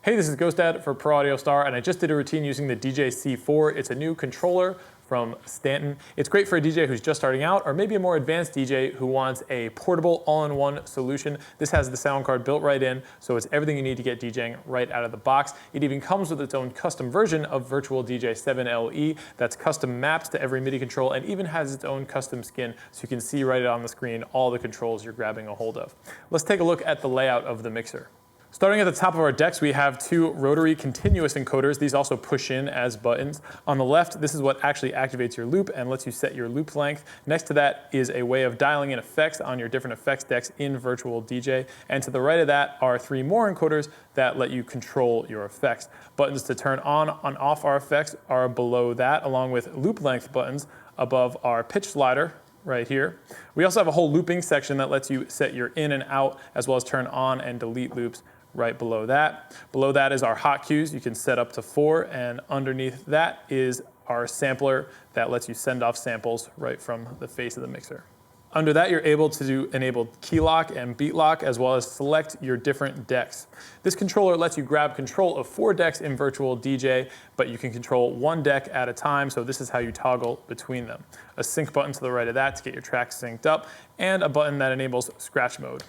Hey, this is GhostDad for Pro Audio Star, and I just did a routine using the DJC.4. It's a new controller from Stanton. It's great for a DJ who's just starting out, or maybe a more advanced DJ who wants a portable all-in-one solution. This has the sound card built right in, so it's everything you need to get DJing right out of the box. It even comes with its own custom version of Virtual DJ 7 LE that's custom mapped to every MIDI control and even has its own custom skin, so you can see right on the screen all the controls you're grabbing a hold of. Let's take a look at the layout of the mixer. Starting at the top of our decks, we have two rotary continuous encoders. These also push in as buttons. On the left, this is what actually activates your loop and lets you set your loop length. Next to that is a way of dialing in effects on your different effects decks in Virtual DJ. And to the right of that are three more encoders that let you control your effects. Buttons to turn on and off our effects are below that, along with loop length buttons above our pitch slider right here. We also have a whole looping section that lets you set your in and out, as well as turn on and delete loops right below that. Below that is our hot cues. You can set up to 4, and underneath that is our sampler that lets you send off samples right from the face of the mixer. Under that, you're able to do enable key lock and beat lock, as well as select your different decks. This controller lets you grab control of 4 decks in Virtual DJ, but you can control 1 deck at a time, so this is how you toggle between them. A sync button to the right of that to get your tracks synced up, and a button that enables scratch mode.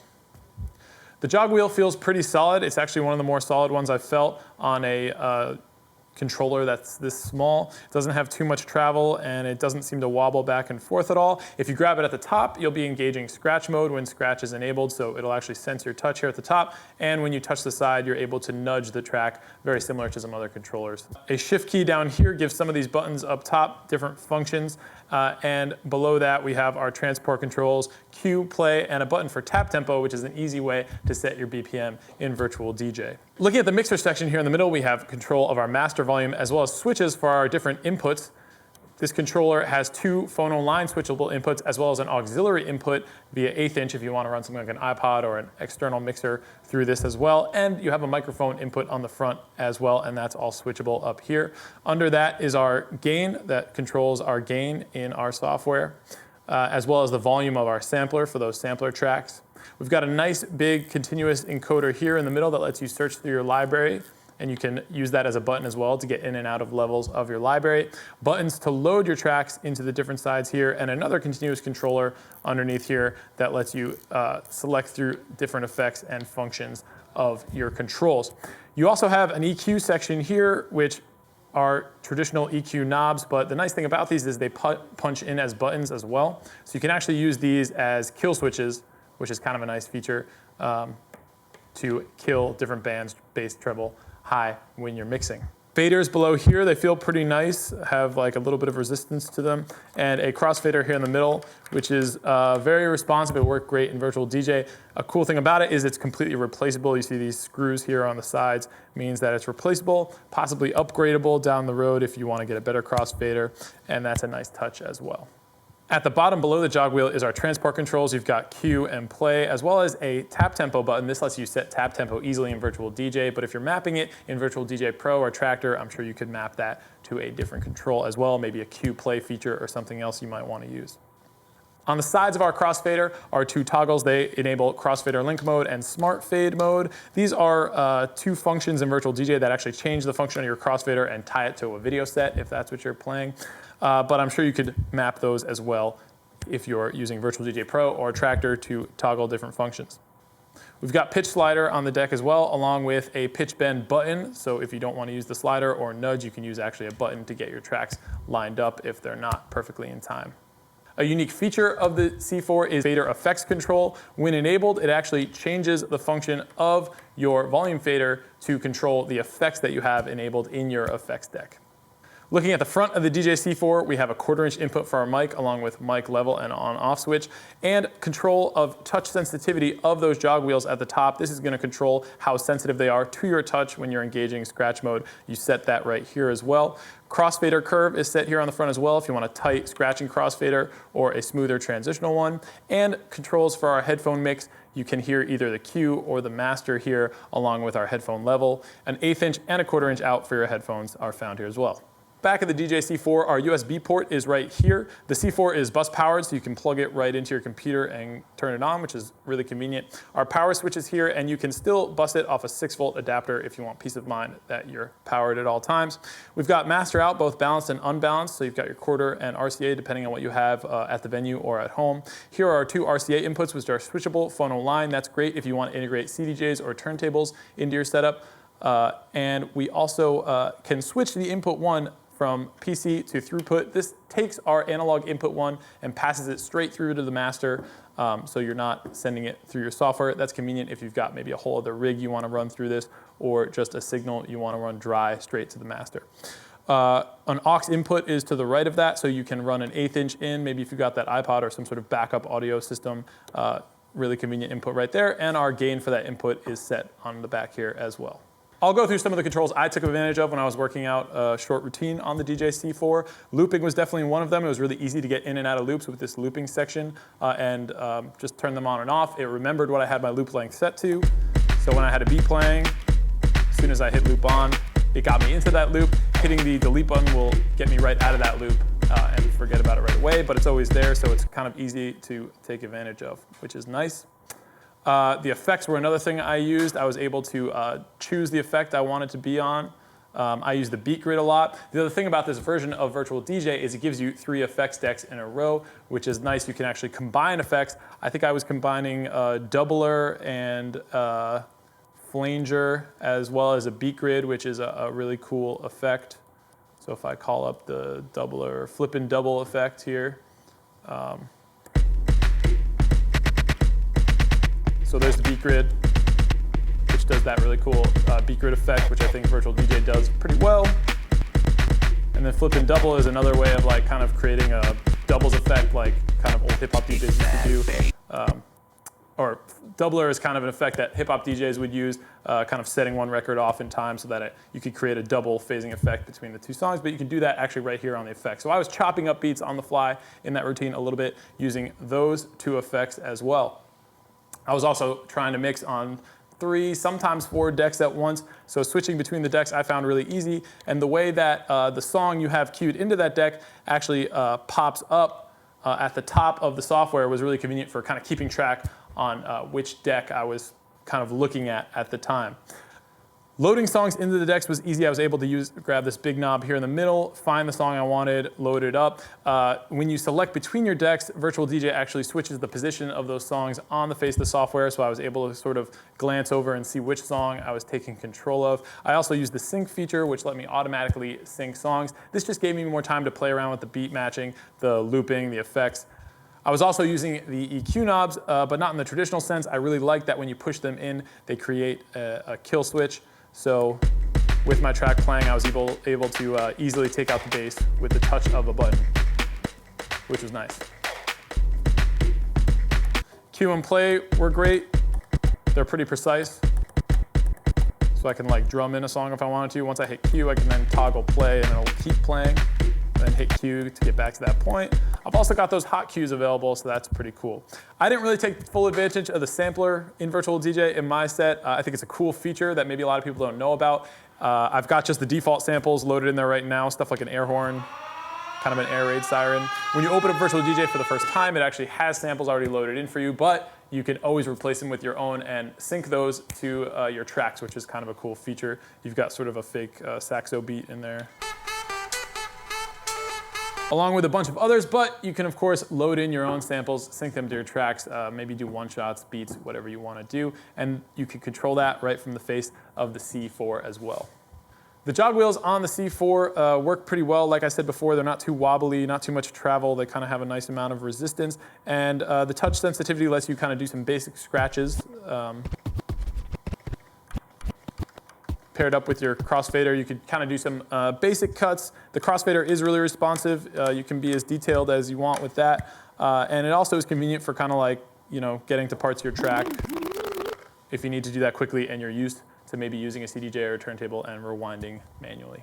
The jog wheel feels pretty solid. It's actually one of the more solid ones I've felt on a controller that's this small. It doesn't have too much travel, and it doesn't seem to wobble back and forth at all. If you grab it at the top, you'll be engaging scratch mode when scratch is enabled, so it'll actually sense your touch here at the top, and when you touch the side, you're able to nudge the track, very similar to some other controllers. A shift key down here gives some of these buttons up top different functions, and below that we have our transport controls, cue, play, and a button for tap tempo, which is an easy way to set your BPM in Virtual DJ. Looking at the mixer section here in the middle, we have control of our master volume as well as switches for our different inputs. This controller has 2 phono line switchable inputs as well as an auxiliary input via 1/8 inch if you want to run something like an iPod or an external mixer through this as well. And you have a microphone input on the front as well, and that's all switchable up here. Under that is our gain that controls our gain in our software, as well as the volume of our sampler for those sampler tracks. We've got a nice big continuous encoder here in the middle that lets you search through your library, and you can use that as a button as well to get in and out of levels of your library. Buttons to load your tracks into the different sides here, and another continuous controller underneath here that lets you select through different effects and functions of your controls. You also have an EQ section here, which are traditional EQ knobs, but the nice thing about these is they punch in as buttons as well. So you can actually use these as kill switches, which is kind of a nice feature to kill different bands, bass, treble, high when you're mixing. Faders below here, they feel pretty nice, have like a little bit of resistance to them, and a crossfader here in the middle, which is very responsive. It worked great in Virtual DJ. A cool thing about it is it's completely replaceable. You see these screws here on the sides, means that it's replaceable, possibly upgradable down the road if you want to get a better crossfader, and that's a nice touch as well. At the bottom below the jog wheel is our transport controls. You've got cue and play, as well as a tap tempo button. This lets you set tap tempo easily in Virtual DJ, but if you're mapping it in Virtual DJ Pro or Tractor, I'm sure you could map that to a different control as well, maybe a cue play feature or something else you might want to use. On the sides of our crossfader are 2 toggles. They enable crossfader link mode and smart fade mode. These are 2 functions in Virtual DJ that actually change the function of your crossfader and tie it to a video set if that's what you're playing. But I'm sure you could map those as well if you're using Virtual DJ Pro or Tractor to toggle different functions. We've got pitch slider on the deck as well, along with a pitch bend button. So if you don't want to use the slider or nudge, you can use actually a button to get your tracks lined up if they're not perfectly in time. A unique feature of the C4 is fader effects control. When enabled, it actually changes the function of your volume fader to control the effects that you have enabled in your effects deck. Looking at the front of the DJC4, we have a 1/4 inch input for our mic, along with mic level and on-off switch, and control of touch sensitivity of those jog wheels at the top. This is going to control how sensitive they are to your touch when you're engaging scratch mode. You set that right here as well. Crossfader curve is set here on the front as well if you want a tight scratching crossfader or a smoother transitional one. And controls for our headphone mix. You can hear either the cue or the master here, along with our headphone level. An 1/8 inch and a 1/4 inch out for your headphones are found here as well. Back of the DJC4, our USB port is right here. The C4 is bus powered, so you can plug it right into your computer and turn it on, which is really convenient. Our power switch is here, and you can still bus it off a 6-volt adapter if you want peace of mind that you're powered at all times. We've got master out, both balanced and unbalanced, so you've got your quarter and RCA depending on what you have at the venue or at home. Here are our 2 RCA inputs, which are switchable phono line. That's great if you want to integrate CDJs or turntables into your setup. And we also can switch the input 1 from PC to throughput. This takes our analog input 1 and passes it straight through to the master, so you're not sending it through your software. That's convenient if you've got maybe a whole other rig you want to run through this, or just a signal you want to run dry straight to the master. An aux input is to the right of that, so you can run an 1/8 inch in, maybe if you've got that iPod or some sort of backup audio system. Really convenient input right there, and our gain for that input is set on the back here as well. I'll go through some of the controls I took advantage of when I was working out a short routine on the DJC4. Looping was definitely one of them. It was really easy to get in and out of loops with this looping section and just turn them on and off. It remembered what I had my loop length set to. So when I had a beat playing, as soon as I hit loop on, it got me into that loop. Hitting the delete button will get me right out of that loop and forget about it right away, but it's always there, so it's kind of easy to take advantage of, which is nice. The effects were another thing I used. I was able to choose the effect I wanted to be on. I use the beat grid a lot. The other thing about this version of Virtual DJ is it gives you 3 effects decks in a row, which is nice. You can actually combine effects. I think I was combining doubler and flanger, as well as a beat grid, which is a really cool effect. So if I call up the doubler, flip and double effect here. So there's the beat grid, which does that really cool beat grid effect, which I think Virtual DJ does pretty well. And then flip and double is another way of like kind of creating a doubles effect, like kind of old hip hop DJs used to do. Or doubler is kind of an effect that hip hop DJs would use, kind of setting one record off in time so that you could create a double phasing effect between the 2 songs, but you can do that actually right here on the effect. So I was chopping up beats on the fly in that routine a little bit using those 2 effects as well. I was also trying to mix on 3, sometimes 4 decks at once, so switching between the decks I found really easy, and the way that the song you have queued into that deck actually pops up at the top of the software was really convenient for kind of keeping track on which deck I was kind of looking at the time. Loading songs into the decks was easy. I was able to grab this big knob here in the middle, find the song I wanted, load it up. When you select between your decks, Virtual DJ actually switches the position of those songs on the face of the software, so I was able to sort of glance over and see which song I was taking control of. I also used the sync feature, which let me automatically sync songs. This just gave me more time to play around with the beat matching, the looping, the effects. I was also using the EQ knobs, but not in the traditional sense. I really like that when you push them in, they create a kill switch. So with my track playing, I was able to easily take out the bass with the touch of a button, which was nice. Cue and play were great. They're pretty precise. So I can like drum in a song if I wanted to. Once I hit cue, I can then toggle play and it'll keep playing. Then hit cue to get back to that point. I've also got those hot cues available, so that's pretty cool. I didn't really take full advantage of the sampler in Virtual DJ in my set. I think it's a cool feature that maybe a lot of people don't know about. I've got just the default samples loaded in there right now, stuff like an air horn, kind of an air raid siren. When you open up Virtual DJ for the first time, it actually has samples already loaded in for you, but you can always replace them with your own and sync those to your tracks, which is kind of a cool feature. You've got sort of a fake saxo beat in there, along with a bunch of others, but you can, of course, load in your own samples, sync them to your tracks, maybe do one-shots, beats, whatever you want to do, and you can control that right from the face of the C4 as well. The jog wheels on the C4 work pretty well. Like I said before, they're not too wobbly, not too much travel. They kind of have a nice amount of resistance, and the touch sensitivity lets you kind of do some basic scratches. Paired up with your crossfader, you could kind of do some basic cuts. The crossfader is really responsive. You can be as detailed as you want with that. And it also is convenient for kind of like, getting to parts of your track if you need to do that quickly and you're used to maybe using a CDJ or a turntable and rewinding manually.